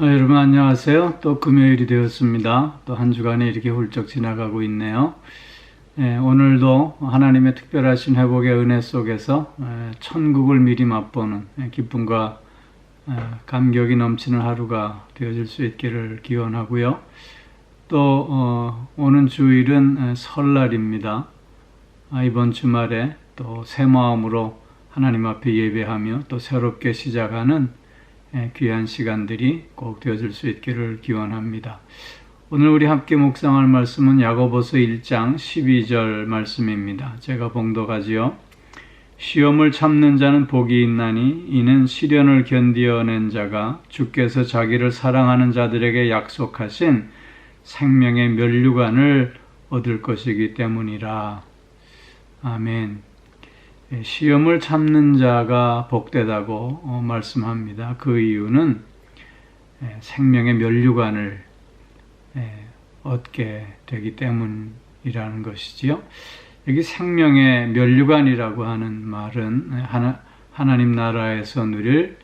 여러분 안녕하세요. 또 금요일이 되었습니다. 또 한 주간이 이렇게 훌쩍 지나가고 있네요. 오늘도 하나님의 특별하신 회복의 은혜 속에서 천국을 미리 맛보는 기쁨과 감격이 넘치는 하루가 되어질 수 있기를 기원하고요. 또 오는 주일은 설날입니다. 이번 주말에 또 새 마음으로 하나님 앞에 예배하며 또 새롭게 시작하는 귀한 시간들이 꼭 되어질 수 있기를 기원합니다. 오늘 우리 함께 묵상할 말씀은 야고보서 1장 12절 말씀입니다. 제가 봉독하지요. 시험을 참는 자는 복이 있나니 이는 시련을 견디어낸 자가 주께서 자기를 사랑하는 자들에게 약속하신 생명의 면류관을 얻을 것이기 때문이라. 아멘. 시험을 참는 자가 복되다고 말씀합니다. 그 이유는 생명의 면류관을 얻게 되기 때문이라는 것이지요. 여기 생명의 면류관이라고 하는 말은 하나님 나라에서 누릴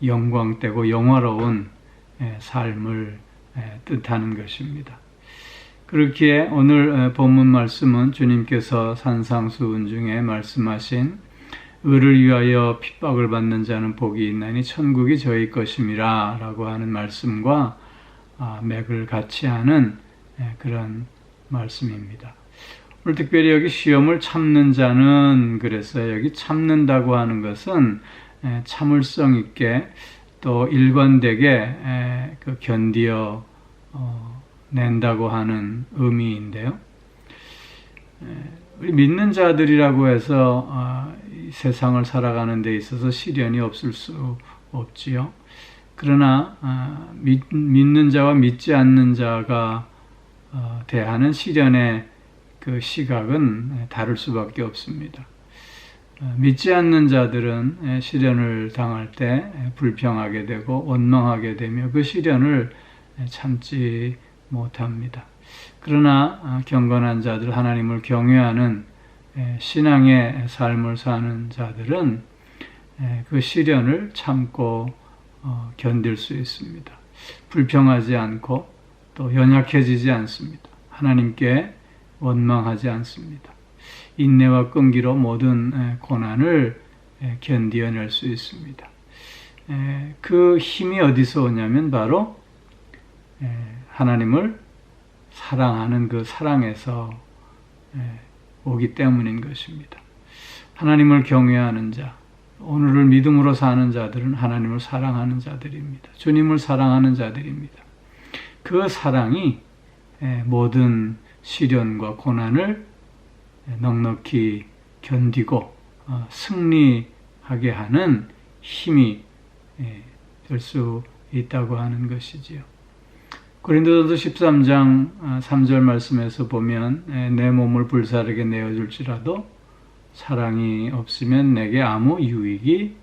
영광되고 영화로운 삶을 뜻하는 것입니다. 그렇기에 오늘 본문 말씀은 주님께서 산상수훈 중에 말씀하신 의를 위하여 핍박을 받는 자는 복이 있나니 천국이 저희 것임이라 라고 하는 말씀과 맥을 같이 하는 그런 말씀입니다. 오늘 특별히 여기 시험을 참는 자는 그래서 여기 참는다고 하는 것은 참을성 있게 또 일관되게 견디어 낸다고 하는 의미인데요. 우리 믿는 자들이라고 해서 세상을 살아가는 데 있어서 시련이 없을 수 없지요. 그러나 믿는 자와 믿지 않는 자가 대하는 시련의 그 시각은 다를 수밖에 없습니다. 믿지 않는 자들은 시련을 당할 때 불평하게 되고 원망하게 되며 그 시련을 참지 못합니다. 그러나 경건한 자들, 하나님을 경외하는 신앙의 삶을 사는 자들은 그 시련을 참고 견딜 수 있습니다. 불평하지 않고 또 연약해지지 않습니다. 하나님께 원망하지 않습니다. 인내와 끈기로 모든 고난을 견디어낼 수 있습니다. 그 힘이 어디서 오냐면 바로 하나님을 사랑하는 그 사랑에서 오기 때문인 것입니다. 하나님을 경외하는 자, 오늘을 믿음으로 사는 자들은 하나님을 사랑하는 자들입니다. 주님을 사랑하는 자들입니다. 그 사랑이 모든 시련과 고난을 넉넉히 견디고 승리하게 하는 힘이 될 수 있다고 하는 것이지요. 고린도전서 13장 3절 말씀에서 보면 내 몸을 불사르게 내어줄지라도 사랑이 없으면 내게 아무 유익이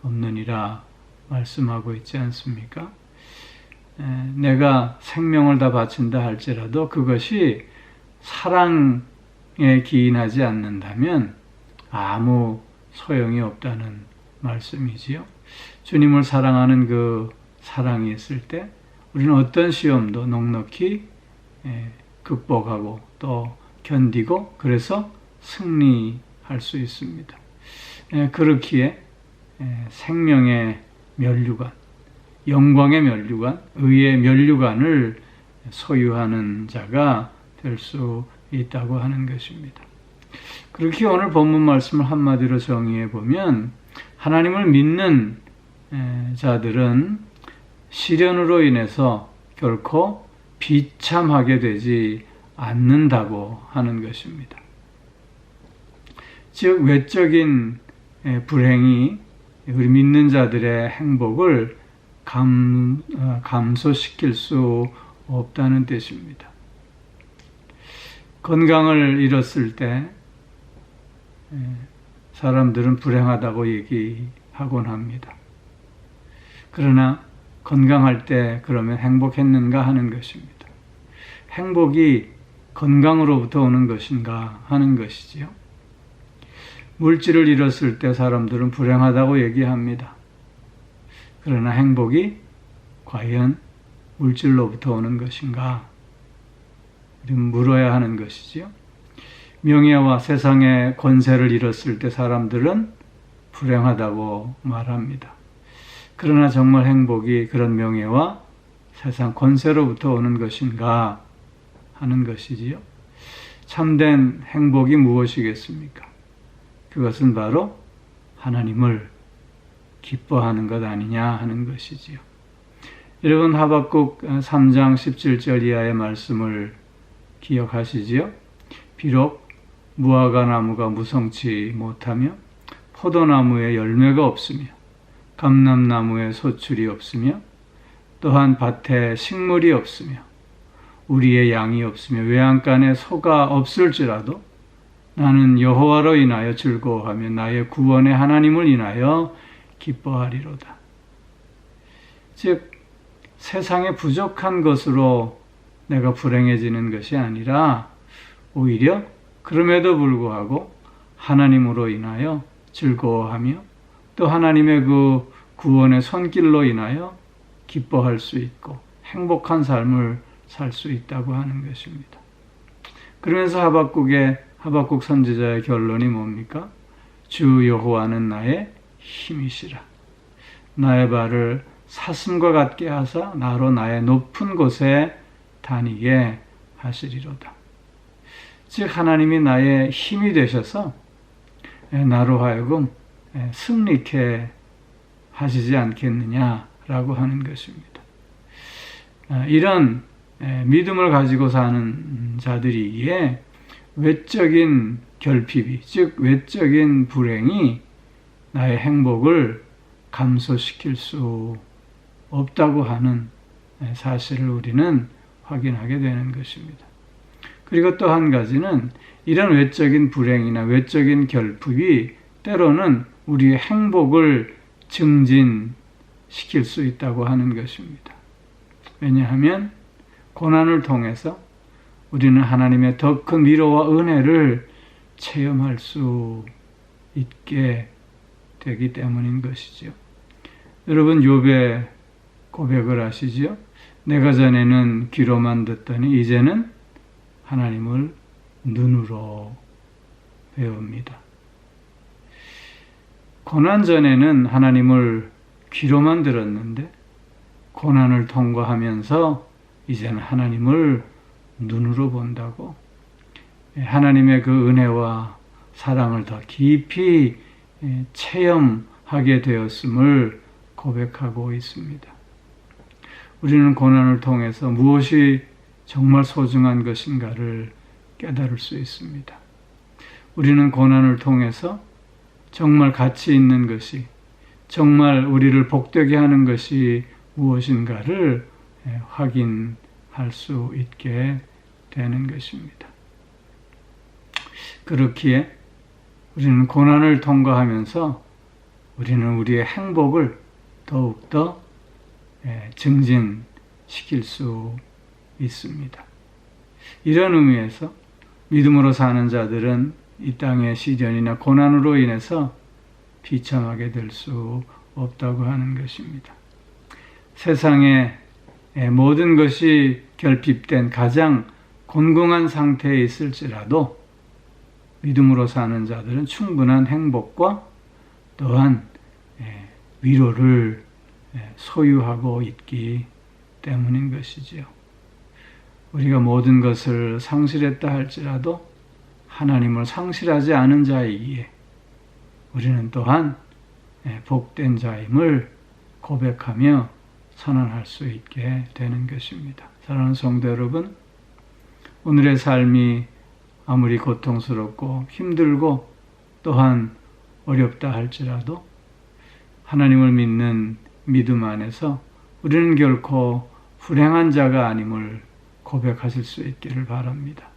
없느니라 말씀하고 있지 않습니까? 내가 생명을 다 바친다 할지라도 그것이 사랑에 기인하지 않는다면 아무 소용이 없다는 말씀이지요. 주님을 사랑하는 그 사랑이 있을 때 우리는 어떤 시험도 넉넉히 극복하고 또 견디고 그래서 승리할 수 있습니다. 그렇기에 생명의 면류관, 영광의 면류관, 의의 면류관을 소유하는 자가 될 수 있다고 하는 것입니다. 그렇게 오늘 본문 말씀을 한마디로 정의해 보면 하나님을 믿는 자들은 시련으로 인해서 결코 비참하게 되지 않는다고 하는 것입니다. 즉 외적인 불행이 우리 믿는 자들의 행복을 감소시킬 수 없다는 뜻입니다. 건강을 잃었을 때 사람들은 불행하다고 얘기하곤 합니다. 그러나 건강할 때 그러면 행복했는가 하는 것입니다. 행복이 건강으로부터 오는 것인가 하는 것이지요. 물질을 잃었을 때 사람들은 불행하다고 얘기합니다. 그러나 행복이 과연 물질로부터 오는 것인가? 물어야 하는 것이지요. 명예와 세상의 권세를 잃었을 때 사람들은 불행하다고 말합니다. 그러나 정말 행복이 그런 명예와 세상 권세로부터 오는 것인가 하는 것이지요. 참된 행복이 무엇이겠습니까? 그것은 바로 하나님을 기뻐하는 것 아니냐 하는 것이지요. 여러분 하박국 3장 17절 이하의 말씀을 기억하시지요? 비록 무화과 나무가 무성치 못하며 포도나무에 열매가 없으며 감람나무에 소출이 없으며 또한 밭에 식물이 없으며 우리의 양이 없으며 외양간에 소가 없을지라도 나는 여호와로 인하여 즐거워하며 나의 구원의 하나님을 인하여 기뻐하리로다. 즉 세상에 부족한 것으로 내가 불행해지는 것이 아니라 오히려 그럼에도 불구하고 하나님으로 인하여 즐거워하며 또 하나님의 그 구원의 손길로 인하여 기뻐할 수 있고 행복한 삶을 살 수 있다고 하는 것입니다. 그러면서 하박국 선지자의 결론이 뭡니까? 주 여호와는 나의 힘이시라. 나의 발을 사슴과 같게 하사 나로 나의 높은 곳에 다니게 하시리로다. 즉 하나님이 나의 힘이 되셔서 나로 하여금 승리케 하시지 않겠느냐라고 하는 것입니다. 이런 믿음을 가지고 사는 자들이기에 외적인 결핍이, 즉 외적인 불행이 나의 행복을 감소시킬 수 없다고 하는 사실을 우리는 확인하게 되는 것입니다. 그리고 또 한 가지는 이런 외적인 불행이나 외적인 결핍이 때로는 우리의 행복을 증진시킬 수 있다고 하는 것입니다. 왜냐하면 고난을 통해서 우리는 하나님의 더 큰 위로와 은혜를 체험할 수 있게 되기 때문인 것이죠. 여러분 욥의 고백을 아시지요? 내가 전에는 귀로만 듣더니 이제는 하나님을 눈으로 배웁니다. 고난 전에는 하나님을 귀로만 들었는데 고난을 통과하면서 이제는 하나님을 눈으로 본다고, 하나님의 그 은혜와 사랑을 더 깊이 체험하게 되었음을 고백하고 있습니다. 우리는 고난을 통해서 무엇이 정말 소중한 것인가를 깨달을 수 있습니다. 우리는 고난을 통해서 정말 가치 있는 것이, 정말 우리를 복되게 하는 것이 무엇인가를 확인할 수 있게 되는 것입니다. 그렇기에 우리는 고난을 통과하면서 우리는 우리의 행복을 더욱더 증진시킬 수 있습니다. 이런 의미에서 믿음으로 사는 자들은 이 땅의 시련이나 고난으로 인해서 비참하게 될 수 없다고 하는 것입니다. 세상의 모든 것이 결핍된 가장 곤궁한 상태에 있을지라도 믿음으로 사는 자들은 충분한 행복과 또한 위로를 소유하고 있기 때문인 것이지요. 우리가 모든 것을 상실했다 할지라도 하나님을 상실하지 않은 자이기에 우리는 또한 복된 자임을 고백하며 선언할 수 있게 되는 것입니다. 사랑하는 성도 여러분, 오늘의 삶이 아무리 고통스럽고 힘들고 또한 어렵다 할지라도 하나님을 믿는 믿음 안에서 우리는 결코 불행한 자가 아님을 고백하실 수 있기를 바랍니다.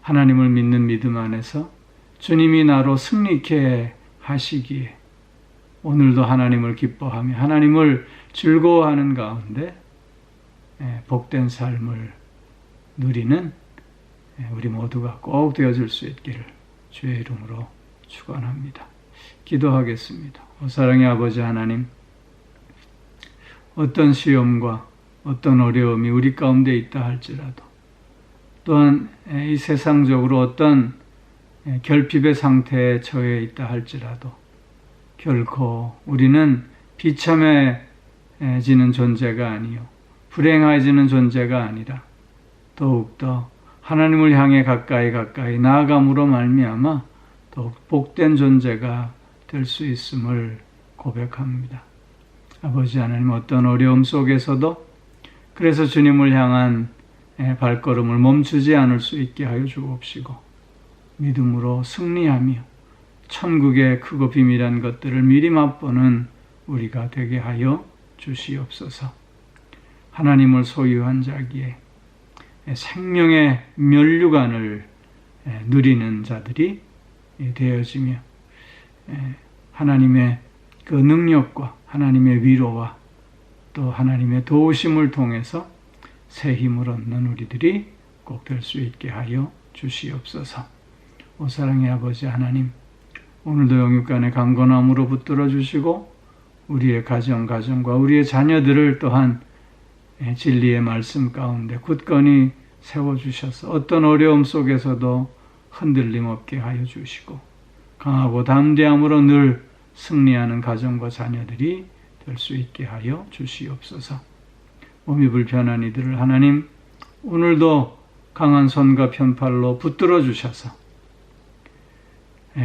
하나님을 믿는 믿음 안에서 주님이 나로 승리케 하시기에 오늘도 하나님을 기뻐하며 하나님을 즐거워하는 가운데 복된 삶을 누리는 우리 모두가 꼭 되어줄 수 있기를 주의 이름으로 축원합니다. 기도하겠습니다. 사랑의 아버지 하나님, 어떤 시험과 어떤 어려움이 우리 가운데 있다 할지라도, 또한 이 세상적으로 어떤 결핍의 상태에 처해 있다 할지라도 결코 우리는 비참해지는 존재가 아니요 불행해지는 존재가 아니라 더욱더 하나님을 향해 가까이 나아감으로 말미암아 더욱 복된 존재가 될 수 있음을 고백합니다. 아버지 하나님, 어떤 어려움 속에서도 그래서 주님을 향한 발걸음을 멈추지 않을 수 있게 하여 주옵시고, 믿음으로 승리하며 천국의 크고 비밀한 것들을 미리 맛보는 우리가 되게 하여 주시옵소서. 하나님을 소유한 자기에 생명의 면류관을 누리는 자들이 되어지며, 하나님의 그 능력과 하나님의 위로와 또 하나님의 도우심을 통해서 새 힘을 얻는 우리들이 꼭 될 수 있게 하여 주시옵소서. 오 사랑의 아버지 하나님, 오늘도 영육간의 강건함으로 붙들어 주시고 우리의 가정과 우리의 자녀들을 또한 진리의 말씀 가운데 굳건히 세워주셔서 어떤 어려움 속에서도 흔들림 없게 하여 주시고 강하고 담대함으로 늘 승리하는 가정과 자녀들이 될 수 있게 하여 주시옵소서. 몸이 불편한 이들을 하나님, 오늘도 강한 손과 편팔로 붙들어 주셔서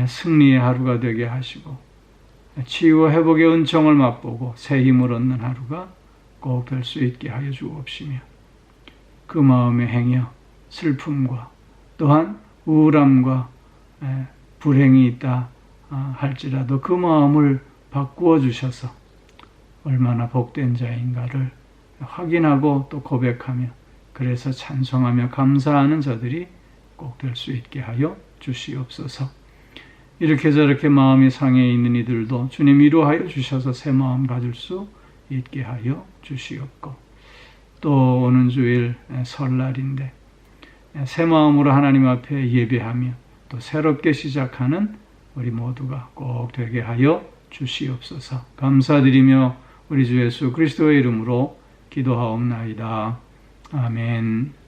승리의 하루가 되게 하시고 치유와 회복의 은총을 맛보고 새 힘을 얻는 하루가 꼭 될 수 있게 하여 주옵시며, 그 마음에 행여 슬픔과 또한 우울함과 불행이 있다 할지라도 그 마음을 바꾸어 주셔서 얼마나 복된 자인가를 확인하고 또 고백하며 그래서 찬송하며 감사하는 자들이 꼭 될 수 있게 하여 주시옵소서. 이렇게 저렇게 마음이 상해 있는 이들도 주님 위로하여 주셔서 새 마음 가질 수 있게 하여 주시옵고, 또 오는 주일 설날인데 새 마음으로 하나님 앞에 예배하며 또 새롭게 시작하는 우리 모두가 꼭 되게 하여 주시옵소서. 감사드리며 우리 주 예수 그리스도의 이름으로 기도하옵나이다. 아멘.